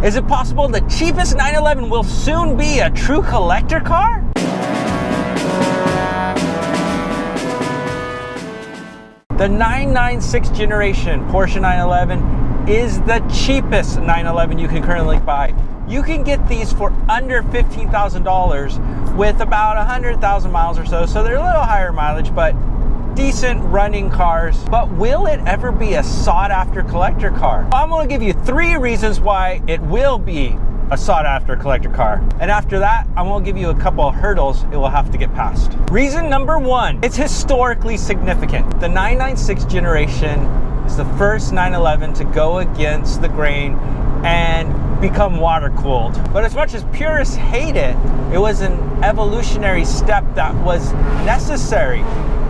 Is it possible the cheapest 911 will soon be a true collector car? The 996 generation Porsche 911 is the cheapest 911 you can currently buy. You can get these for under $15,000 with about 100,000 miles or so. So they're a little higher mileage, but decent running cars. But will it ever be a sought after collector car? I'm gonna give you 3 reasons why it will be a sought after collector car. And after that, I'm gonna give you a couple of hurdles it will have to get past. Reason number 1, it's historically significant. The 996 generation is the first 911 to go against the grain and become water cooled. But as much as purists hate it, it was an evolutionary step that was necessary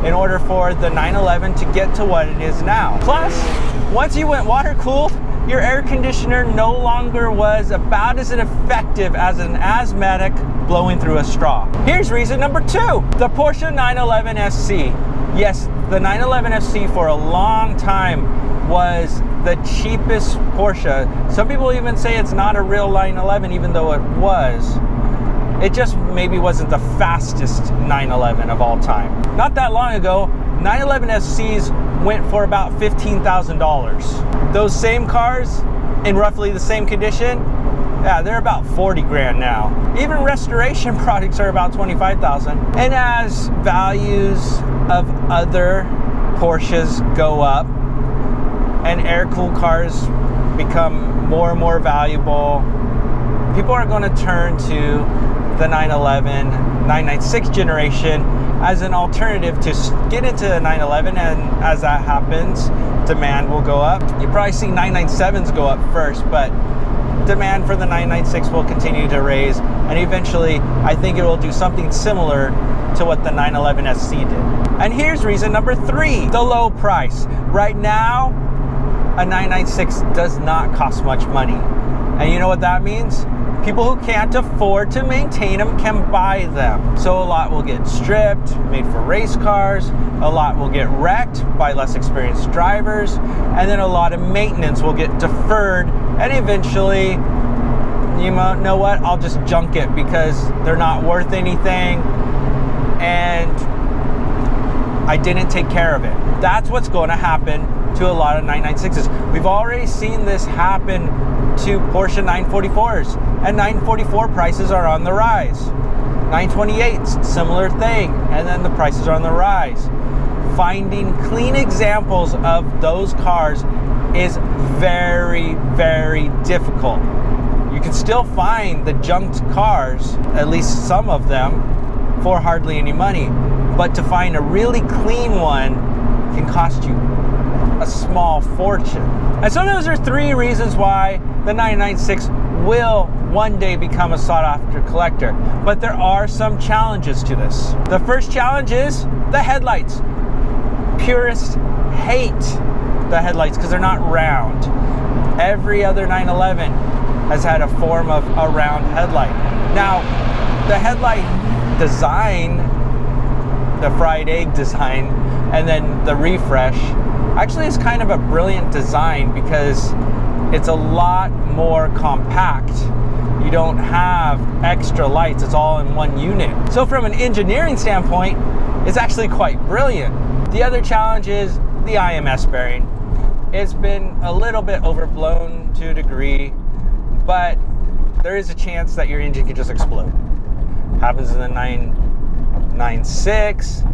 in order for the 911 to get to what it is now. Plus, once you went water cooled, your air conditioner no longer was about as effective as an asthmatic blowing through a straw. Here's reason number 2, the Porsche 911 SC. Yes, the 911 SC for a long time was the cheapest Porsche. Some people even say it's not a real 911 even though it was. It just maybe wasn't the fastest 911 of all time. Not that long ago, 911 SCs went for about $15,000. Those same cars in roughly the same condition, yeah, they're about 40 grand now. Even restoration products are about 25,000. And as values of other Porsches go up and air-cooled cars become more and more valuable, people are going to turn to the 911, 996 generation as an alternative to get into the 911, and as that happens, demand will go up. You probably see 997s go up first, but demand for the 996 will continue to raise, and eventually I think it will do something similar to what the 911 SC did. And here's reason number 3, the low price. Right now, a 996 does not cost much money. And you know what that means? People who can't afford to maintain them can buy them. So a lot will get stripped, made for race cars, a lot will get wrecked by less experienced drivers, and then a lot of maintenance will get deferred, and eventually, you know what, I'll just junk it because they're not worth anything and I didn't take care of it. That's what's going to happen to a lot of 996s. We've already seen this happen to Porsche 944s, and 944 prices are on the rise. 928s, similar thing, and then the prices are on the rise. Finding clean examples of those cars is very, very difficult. You can still find the junked cars, at least some of them, for hardly any money, but to find a really clean one can cost you a small fortune. And so those are 3 reasons why the 996 will one day become a sought-after collector. But there are some challenges to this. The first challenge is the headlights. Purists hate the headlights because they're not round. Every other 911 has had a form of a round headlight. Now, the headlight design, the fried egg design, and then the refresh actually is kind of a brilliant design because it's a lot more compact. You don't have extra lights, it's all in one unit. So from an engineering standpoint, it's actually quite brilliant. The other challenge is the IMS bearing. It's been a little bit overblown to a degree, but there is a chance that your engine could just explode. Happens in the 996,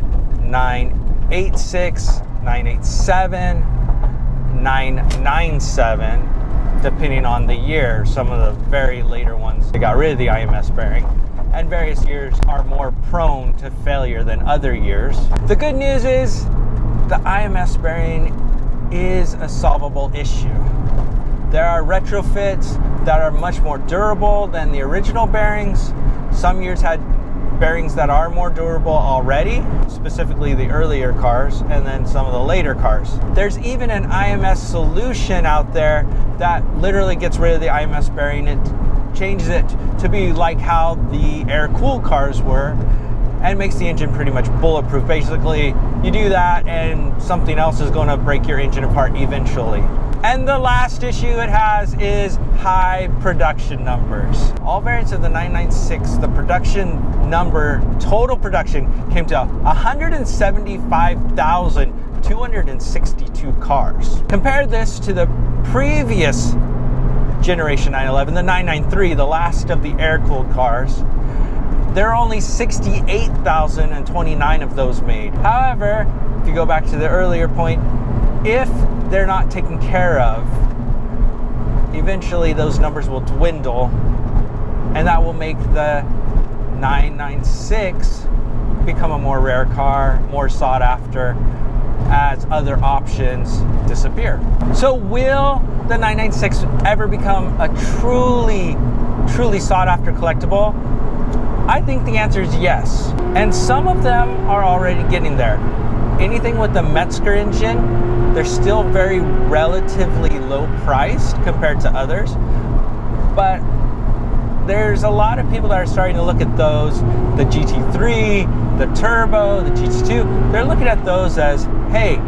986, 987, 997, depending on the year. Some of the very later ones, they got rid of the IMS bearing, and various years are more prone to failure than other years. The good news is the IMS bearing is a solvable issue. There are retrofits that are much more durable than the original bearings. Some years had bearings that are more durable already, specifically the earlier cars, and then some of the later cars. There's even an IMS solution out there that literally gets rid of the IMS bearing. It changes it to be like how the air-cooled cars were and makes the engine pretty much bulletproof. Basically, you do that and something else is going to break your engine apart eventually. And the last issue it has is high production numbers. All variants of the 996, the production number, total production, came to 175,262 cars. Compare this to the previous generation 911, the 993, the last of the air-cooled cars. There are only 68,029 of those made. However, if you go back to the earlier point, if they're not taken care of, eventually those numbers will dwindle, and that will make the 996 become a more rare car, more sought after, as other options disappear. So will the 996 ever become a truly sought after collectible? I think the answer is yes. And some of them are already getting there. Anything with the Metzger engine, they're still very relatively low priced compared to others. But there's a lot of people that are starting to look at those, the GT3, the Turbo, the GT2, they're looking at those as, hey,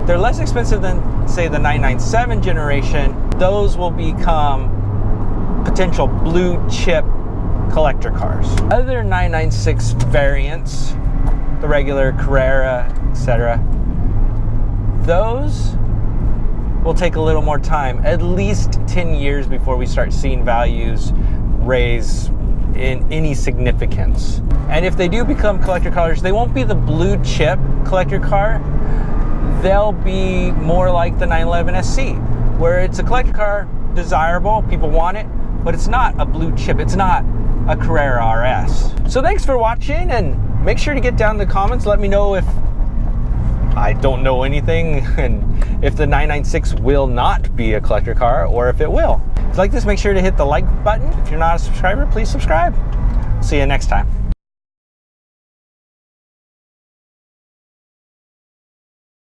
they're less expensive than, say, the 997 generation. Those will become potential blue chip collector cars. Other 996 variants, the regular Carrera, etc., those will take a little more time, at least 10 years before we start seeing values raise in any significance. And if they do become collector cars, they won't be the blue chip collector car. They'll be more like the 911 SC, where it's a collector car, desirable, people want it, but it's not a blue chip, it's not a Carrera RS. So thanks for watching, and make sure to get down in the comments, let me know if I don't know anything and if the 996 will not be a collector car or if it will. If you like this, make sure to hit the like button. If you're not a subscriber, please subscribe. See you next time.